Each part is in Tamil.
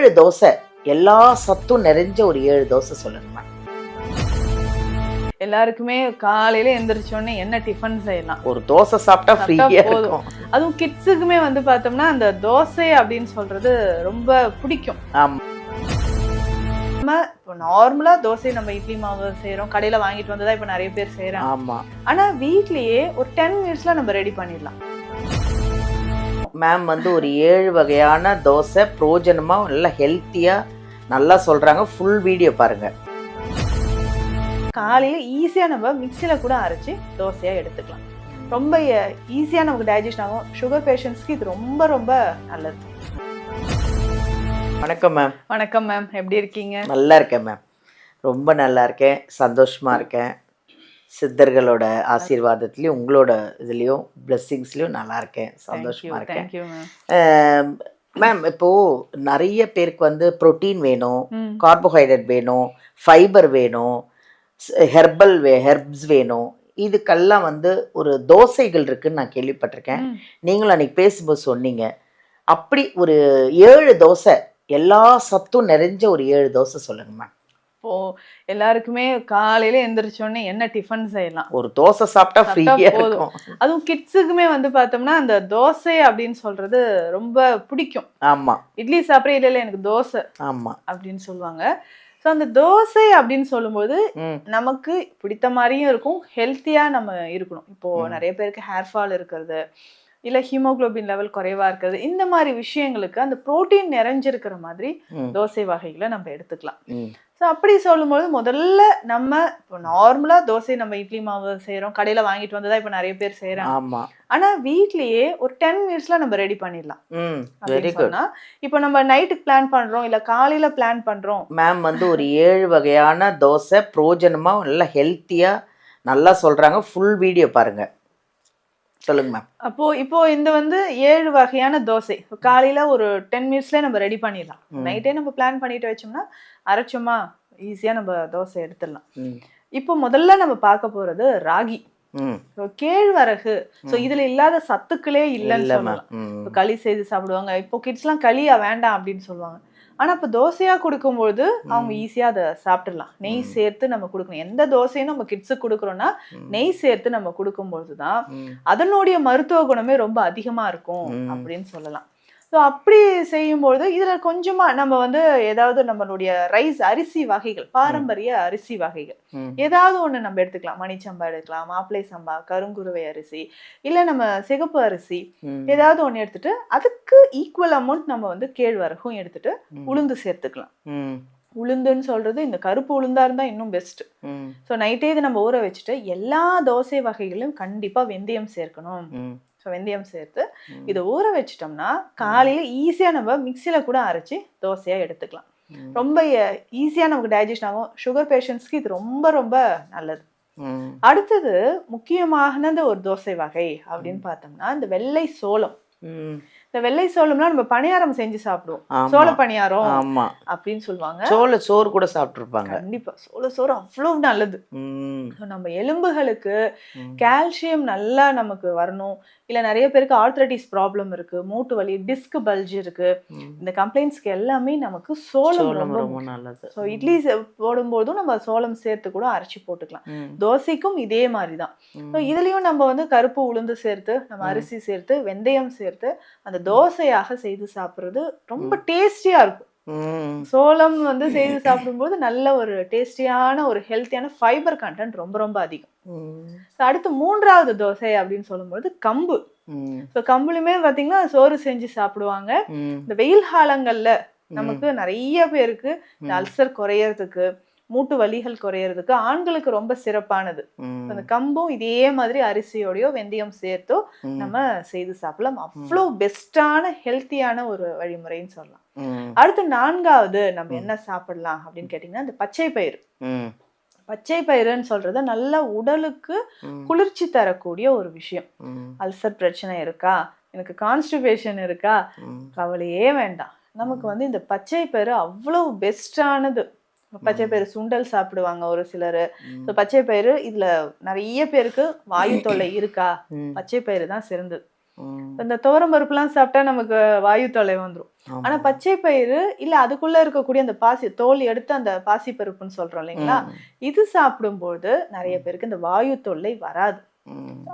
7 தோசை எல்லா சத்தும் நிறைஞ்ச ஒரு 7 தோசை சொல்லுங்கம்மா. எல்லாருக்குமே காலையில எந்திரிச்சோடனே என்ன டிஃபன் செய்யலாம், ஒரு தோசை சாப்பிட்டா ஃப்ரீயா இருக்கும். அதுவும் கிட்ஸுக்குமே வந்து பார்த்தோம்னா அந்த தோசை அப்படின்னு சொல்றது ரொம்ப பிடிக்கும். ஆமா. நம்ம இப்போ நார்மலா தோசை நம்ம இட்லி மாவு செய்யறோம், கடையில வாங்கிட்டு வந்ததா இப்ப நிறைய பேர் செய்யறாங்க. ஆமா. ஆனா வீட்லயே ஒரு 10 மினிட்ஸ்ல நம்ம ரெடி பண்ணிடலாம். மேம் வந்து ஒரு 7 வகையான தோசை பிரோஜனமா நல்லா ஹெல்த்தியா நல்லா சொல்றாங்க. ஃபுல் வீடியோ பாருங்க. காலையில ஈஸியா நம்ம மிக்சியில கூட அரைச்சி தோசையா எடுத்துக்கலாம். ரொம்ப ஈஸியா நமக்கு டைஜஷன் ஆகும். சுகர் பேஷண்ட்ஸ்க்கு இது ரொம்ப ரொம்ப நல்லது. வணக்கம் மேம். வணக்கம் மேம், எப்படி இருக்கீங்க? நல்லா இருக்கேன் மேம், ரொம்ப நல்லா இருக்கேன், சந்தோஷமா இருக்கேன். சித்தர்களோட ஆசீர்வாதத்துலயும் உங்களோட இதுலயும் பிளெஸிங்ஸ்லயும் நல்லா இருக்கேன், சந்தோஷமா இருக்கேன். மேம் இப்போ நிறைய பேருக்கு வந்து புரோட்டீன் வேணும், கார்போஹைட்ரேட் வேணும், ஃபைபர் வேணும், ஹெர்ப்ஸ் வேணும். இதுக்கெல்லாம் வந்து ஒரு தோசைகள் இருக்குன்னு நான் கேள்விப்பட்டிருக்கேன். நீங்களும் அன்னைக்கு பேசும்போது சொன்னீங்க. அப்படி ஒரு 7 தோசை எல்லா சத்தும் நிறைஞ்ச ஒரு 7 தோசை சொல்லுங்க மேம். இப்போ எல்லாருக்குமே காலையில எந்திரிச்சோடனே என்ன டிஃபன் செய்யலாம், ஒரு தோசை சாப்பிட்டா ஃப்ரீயா இருக்கும். அதுவும் கிட்ஸுக்குமே வந்து பார்த்தோம்னா அந்த தோசை அப்படின்னு சொல்றது ரொம்ப பிடிக்கும். ஆமா. இட்லி சாப்பிட்றே இல்ல எனக்கு தோசை ஆமா அப்படின்னு சொல்லுவாங்க. ஸோ அந்த தோசை அப்படின்னு சொல்லும்போது நமக்கு பிடித்த மாதிரியும் இருக்கும், ஹெல்த்தியா நம்ம இருக்கணும். இப்போ நிறைய பேருக்கு ஹேர் ஃபால் இருக்கிறது, இல்ல ஹீமோகுளோபின் லெவல் குறைவா இருக்கிறது, இந்த மாதிரி விஷயங்களுக்கு அந்த புரோட்டீன் நிறைஞ்சிருக்கிற மாதிரி தோசை வகைகளை நம்ம எடுத்துக்கலாம். ஸோ அப்படி சொல்லும்போது முதல்ல நம்ம இப்போ நார்மலா தோசை நம்ம இட்லி மாவு செய்யறோம், கடையில வாங்கிட்டு வந்ததா இப்ப நிறைய பேர் செய்யறாங்க. ஆனா வீட்லயே ஒரு 10 மினிட்ஸ்ல நம்ம ரெடி பண்ணிடலாம். இப்போ நம்ம நைட்டுக்கு பிளான் பண்றோம், இல்ல காலையில பிளான் பண்றோம். மேம் வந்து ஒரு 7 வகையான தோசை பிரோஜனமா நல்லா ஹெல்த்தியா நல்லா சொல்றாங்க. ஃபுல் வீடியோ பாருங்க. சொல்லுங்க மேம். இப்போ இந்த வந்து 7 வகையான தோசை காலையில ஒரு 10 மினிட்ஸ்ல நம்ம ரெடி பண்ணிடலாம். நைட்டே நம்ம பிளான் பண்ணிட்டு வச்சோம்னா அரைச்சோமா ஈஸியா நம்ம தோசை எடுத்துடலாம். இப்போ முதல்ல நம்ம பார்க்க போறது ராகி, கேழ்வரகு. ஸோ இதுல இல்லாத சத்துக்களே இல்லைன்னு சொல்லலாம். இப்போ களி செய்து சாப்பிடுவாங்க. இப்போ கிட்ஸ் எல்லாம் களியா வேண்டாம் அப்படின்னு சொல்லுவாங்க. ஆனா இப்போ தோசையா கொடுக்கும்போது அவங்க ஈஸியா அதை சாப்பிட்டுடலாம். நெய் சேர்த்து நம்ம கொடுக்கணும். எந்த தோசையும் நம்ம கிட்ஸுக்கு கொடுக்குறோம்னா நெய் சேர்த்து நம்ம கொடுக்கும்போதுதான் அதனுடைய மருத்துவ குணமே ரொம்ப அதிகமா இருக்கும் அப்படின்னு சொல்லலாம். ஸோ அப்படி செய்யும்போது இதுல கொஞ்சமா நம்ம வந்து ஏதாவது நம்மளுடைய ரைஸ் அரிசி வகைகள், பாரம்பரிய அரிசி வகைகள் ஏதாவது ஒண்ணு நம்ம எடுத்துக்கலாம். மணிச்சம்பா எடுக்கலாம், மாப்பிள்ளை சம்பா, கருங்குருவை அரிசி, இல்ல நம்ம சிகப்பு அரிசி, ஏதாவது ஒண்ணு எடுத்துட்டு அதுக்கு ஈக்குவல் அமௌண்ட் நம்ம வந்து கேழ்வரகும் எடுத்துட்டு உளுந்து சேர்த்துக்கலாம். உளுந்துன்னு சொல்றது இந்த கருப்பு உளுந்தா இருந்தா இன்னும் பெஸ்ட். ஸோ நைட்டே இது நம்ம ஊற வச்சுட்டு எல்லா தோசை வகைகளிலும் கண்டிப்பா வெந்தயம் சேர்க்கணும். ஸோ வெந்தயம் சேர்த்து இதை ஊற வச்சிட்டோம்னா காலையில ஈஸியா நம்ம மிக்சியில கூட அரைச்சி தோசையா எடுத்துக்கலாம். ரொம்ப ஈஸியா நமக்கு டைஜஷன் ஆகும். சுகர் பேஷண்ட்ஸ்க்கு இது ரொம்ப ரொம்ப நல்லது. அடுத்தது முக்கியமானது ஒரு தோசை வகை அப்படின்னு பார்த்தோம்னா இந்த வெள்ளை சோளம். இந்த வெள்ளை சோளம்னா நம்ம பணியாரம் செஞ்சு சாப்பிடுவோம், சோள பணியாரம் அப்படின்னு சொல்லுவாங்க. சோள சோறு கூட சாப்பிட்டுருப்பாங்க. கண்டிப்பா சோள சோறு அவ்வளவு நல்லது. நம்ம எலும்புகளுக்கு கால்சியம் நல்லா நமக்கு வரணும். இல்ல நிறைய பேருக்கு ஆர்த்ரைட்டிஸ் ப்ராப்ளம் இருக்கு, மூட்டு வலி, டிஸ்க் பல்ஜ் இருக்கு. இந்த கம்ப்ளைண்ட்ஸ்க்கு எல்லாமே நமக்கு சோளம் ரொம்ப நல்லது. ஸோ இட்லி போடும்போதும் நம்ம சோளம் சேர்த்து கூட அரைச்சி போட்டுக்கலாம். தோசைக்கும் இதே மாதிரிதான். இதுலயும் நம்ம வந்து கருப்பு உளுந்து சேர்த்து, நம்ம அரிசி சேர்த்து, வெந்தயம் சேர்த்து அந்த தோசையாக செய்து சாப்பிடுறது ரொம்ப டேஸ்டியா இருக்கும். சோளம் வந்து செய்து சாப்பிடும்போது நல்ல ஒரு டேஸ்டியான ஒரு ஹெல்த்தியான ஃபைபர் கண்டென்ட் ரொம்ப ரொம்ப அதிகம். அடுத்து 3வது தோசை அப்படின்னு சொல்லும்போது கம்பு. கம்புலுமே பாத்தீங்கன்னா சோறு செஞ்சு சாப்பிடுவாங்க. இந்த வெயில் காலங்கள்ல நமக்கு நிறைய பேருக்கு அல்சர் குறையறதுக்கு, மூட்டு வலிகள் குறையறதுக்கு ஆண்களுக்கு ரொம்ப சிறப்பானது. அந்த கம்பும் இதே மாதிரி அரிசியோடயோ வெந்தயம் சேர்த்தோ நம்ம செய்து சாப்பிடலாம். அவ்வளோ பெஸ்டான ஹெல்த்தியான ஒரு வழிமுறைன்னு சொல்லலாம். அடுத்து 4வது நம்ம என்ன சாப்பிடலாம் அப்படின்னு கேட்டீங்கன்னா இந்த பச்சை பயிறு. பச்சை பயிறுன்னு சொல்றது நல்ல உடலுக்கு குளிர்ச்சி தரக்கூடிய ஒரு விஷயம். அல்சர் பிரச்சனை இருக்கா, எனக்கு கான்ஸ்டிபேஷன் இருக்கா, கவலையே வேண்டாம். நமக்கு வந்து இந்த பச்சை பயிறு அவ்வளவு பெஸ்டானது. பச்சை பயிறு சுண்டல் சாப்பிடுவாங்க ஒரு சிலர். பச்சை பயிறு இதுல நிறைய பேருக்கு வாயு தொல்லை இருக்கா, பச்சை பயிறு தான் சிறந்தது. இந்த துவரம் பருப்புலாம் சாப்பிட்டா நமக்கு வாயு தொல்லை வந்துடும். ஆனா பச்சை பயிறு இல்ல அதுக்குள்ள இருக்கக்கூடிய அந்த தோல் எடுத்து அந்த பாசி பருப்புன்னு சொல்றோம் இல்லைங்களா, இது சாப்பிடும்போது நிறைய பேருக்கு இந்த வாயு தொல்லை வராது.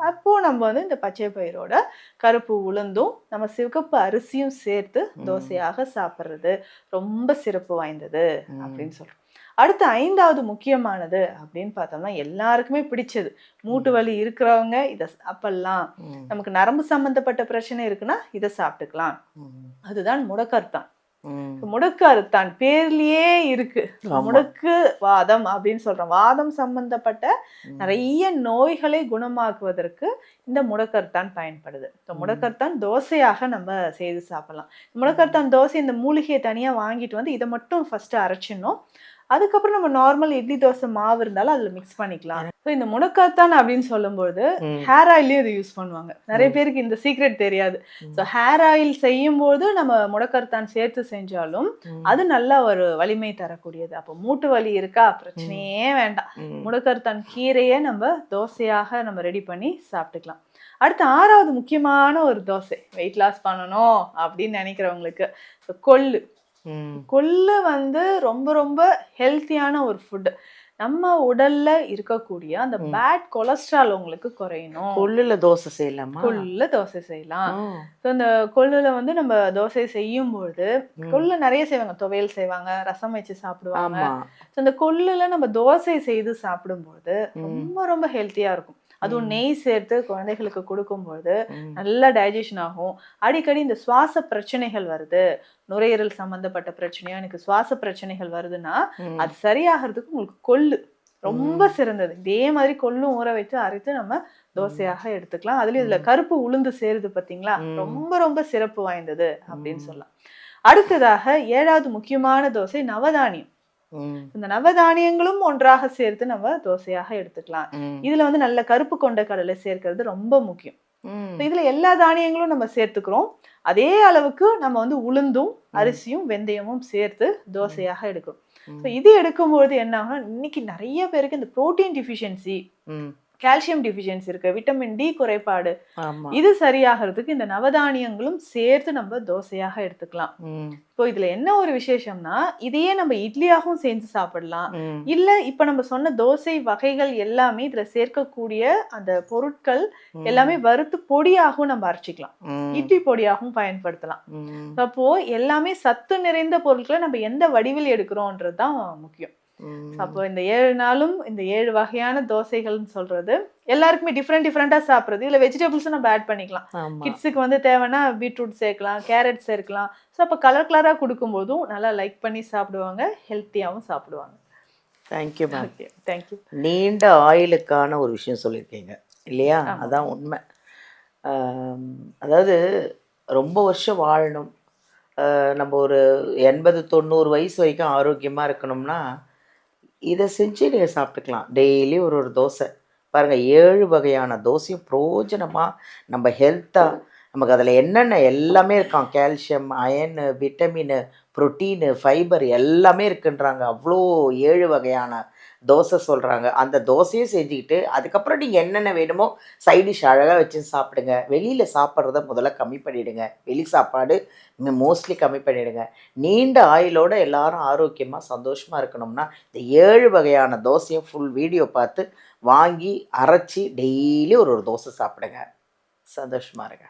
அப்போ நம்ம வந்து இந்த பச்சை பயிரோட கருப்பு உளுந்தும் நம்ம சிவப்பு அரிசியும் சேர்த்து தோசையாக சாப்பிட்றது ரொம்ப சிறப்பு வாய்ந்தது அப்படின்னு சொல்றோம். அடுத்து 5வது முக்கியமானது அப்படின்னு பார்த்தோம்னா எல்லாருக்குமே பிடிச்சது, மூட்டு வலி இருக்கிறவங்க இதை சாப்பிடலாம், நமக்கு நரம்பு சம்பந்தப்பட்ட பிரச்சனை இருக்குன்னா இதை சாப்பிட்டுக்கலாம். அதுதான் முடக்கத்தான். முடக்கு அறுத்தான் பேர்லயே இருக்கு, முடக்கு வாதம் அப்படின்னு சொல்றோம். வாதம் சம்பந்தப்பட்ட நிறைய நோய்களை குணமாக்குவதற்கு இந்த முடக்கத்தான் பயன்படுது. முடக்கத்தான் தோசையாக நம்ம செய்து சாப்பிடலாம். முடக்கத்தான் தோசை இந்த மூலிகையை தனியா வாங்கிட்டு வந்து இதை மட்டும் ஃபர்ஸ்ட் அரைச்சிடணும். அதுக்கப்புறம் நம்ம நார்மல் இட்லி தோசை மாவு இருந்தாலும் அதுல மிக்ஸ் பண்ணிக்கலாம். ஸோ இந்த முடக்கத்தான் அப்படின்னு சொல்லும்போது ஹேர் ஆயிலையும் இது யூஸ் பண்ணுவாங்க. நிறைய பேருக்கு இந்த சீக்ரெட் தெரியாது. ஸோ ஹேர் ஆயில் செய்யும் போது நம்ம முடக்கத்தான் சேர்த்து செஞ்சாலும் அது நல்ல ஒரு வலிமை தரக்கூடியது. அப்போ மூட்டு வலி இருக்கா, பிரச்சனையே வேண்டாம், முடக்கத்தான் கீரையை நம்ம தோசையாக நம்ம ரெடி பண்ணி சாப்பிட்டுக்கலாம். அடுத்து 6வது முக்கியமான ஒரு தோசை, வெயிட் லாஸ் பண்ணணும் அப்படின்னு நினைக்கிறவங்களுக்கு கொள்ளு. கொள்ளு வந்து ரொம்ப ரொம்ப ஹெல்த்தியான ஒரு ஃபுட். நம்ம உடல்ல இருக்கக்கூடிய அந்த பேட் கொலஸ்ட்ரால் உங்களுக்கு குறையணும். கொள்ளுல தோசை செய்யலாமா? கொள்ளுல தோசை செய்யலாம். ஸோ இந்த கொள்ளுல வந்து நம்ம தோசை செய்யும்போது கொள்ளு நிறைய செய்வாங்க, துவையல் செய்வாங்க, ரசம் வச்சு சாப்பிடுவாங்க. ஸோ இந்த கொள்ளுல நம்ம தோசை செய்து சாப்பிடும்போது ரொம்ப ரொம்ப ஹெல்த்தியா இருக்கும். அதுவும் நெய் சேர்த்து குழந்தைகளுக்கு கொடுக்கும்போது நல்லா டைஜஷன் ஆகும். அடிக்கடி இந்த சுவாச பிரச்சனைகள் வருது, நுரையீரல் சம்பந்தப்பட்ட பிரச்சனையா எனக்கு சுவாச பிரச்சனைகள் வருதுன்னா அது சரியாகிறதுக்கு உங்களுக்கு கொள்ளு ரொம்ப சிறந்தது. இதே மாதிரி கொள்ளும் ஊற வச்சு அரைத்து நம்ம தோசையாக எடுத்துக்கலாம். அதுலயும் இதுல கருப்பு உளுந்து சேருது பாத்தீங்களா, ரொம்ப ரொம்ப சிறப்பு வாய்ந்தது அப்படின்னு சொல்லலாம். அடுத்ததாக 7வது முக்கியமான தோசை நவதானியம். இந்த நவதானியங்களும் ஒன்றாக சேர்த்து நம்ம தோசையாக எடுத்துக்கலாம். இதுல வந்து நல்ல கருப்பு கொண்ட கடலை சேர்க்கிறது ரொம்ப முக்கியம். இதுல எல்லா தானியங்களும் நம்ம சேர்த்துக்கிறோம். அதே அளவுக்கு நம்ம வந்து உளுந்தும் அரிசியும் வெந்தயமும் சேர்த்து தோசையாக எடுக்கிறோம். இது எடுக்கும்போது என்ன ஆகும்னா, இன்னைக்கு நிறைய பேருக்கு இந்த புரோட்டீன் டிஃபிஷியன்சி, கால்சியம் டிஃபிஷியன்சி இருக்கு, விட்டமின் டி குறைபாடு, இது சரியாகிறதுக்கு இந்த நவதானியங்களும் சேர்த்து நம்ம தோசையாக எடுத்துக்கலாம். இப்போ இதுல என்ன ஒரு விசேஷம்னா, இதையே நம்ம இட்லியாகவும் செஞ்சு சாப்பிடலாம். இல்ல இப்ப நம்ம சொன்ன தோசை வகைகள் எல்லாமே இதுல சேர்க்கக்கூடிய அந்த பொருட்கள் எல்லாமே வறுத்து பொடியாகவும் நம்ம அரைச்சிக்கலாம், இட்லி பொடியாகவும் பயன்படுத்தலாம். அப்போ எல்லாமே சத்து நிறைந்த பொருட்களை நம்ம எந்த வடிவில் எடுக்கிறோம்ன்றதுதான் முக்கியம். அப்போ இந்த 7 நாளும் இந்த 7 வகையான தோசைகள்னு சொல்றது எல்லாருக்குமே டிஃப்ரெண்டா சாப்பிடுறது. இதுல வெஜிடபிள்ஸும் நம்ம ஆட் பண்ணிக்கலாம். கிட்ஸுக்கு வந்து தேவைன்னா பீட்ரூட் சேர்க்கலாம், கேரட் சேர்க்கலாம். ஸோ அப்போ கலரா கொடுக்கும் போதும் நல்லா லைக் பண்ணி சாப்பிடுவாங்க, ஹெல்த்தியாகவும் சாப்பிடுவாங்க. Thank you ma'am. தேங்க்யூ. நீண்ட ஆயுளுக்கான ஒரு விஷயம் சொல்லியிருக்கீங்க இல்லையா, அதான் உண்மை. அதாவது ரொம்ப வருஷம் வாழணும், நம்ம ஒரு 80-90 வயசு வரைக்கும் ஆரோக்கியமாக இருக்கணும்னா இதை செஞ்சு நீங்கள் சாப்பிட்டுக்கலாம். டெய்லி ஒரு தோசை பாருங்கள், 7 வகையான தோசையும் பிரயோஜனமாக நம்ம ஹெல்த்தாக, நமக்கு அதில் என்னென்ன எல்லாமே இருக்கான், கால்சியம், அயனு, விட்டமினு, புரோட்டீனு, ஃபைபர் எல்லாமே இருக்குன்றாங்க. அவ்வளோ 7 வகையான தோசை சொல்கிறாங்க. அந்த தோசையை செஞ்சுக்கிட்டு அதுக்கப்புறம் நீங்கள் என்னென்ன வேணுமோ சைடிஷ் அழகாக வச்சு சாப்பிடுங்க. வெளியில் சாப்பிட்றத முதல்ல கம்மி பண்ணிவிடுங்க, வெளி சாப்பாடு மோஸ்ட்லி கம்மி பண்ணிவிடுங்க. நீண்ட ஆயுளோடு எல்லாரும் ஆரோக்கியமாக சந்தோஷமாக இருக்கணும்னா இந்த 7 வகையான தோசையும் ஃபுல் வீடியோ பார்த்து வாங்கி அரைச்சி டெய்லி ஒரு தோசை சாப்பிடுங்க, சந்தோஷமாக இருங்க.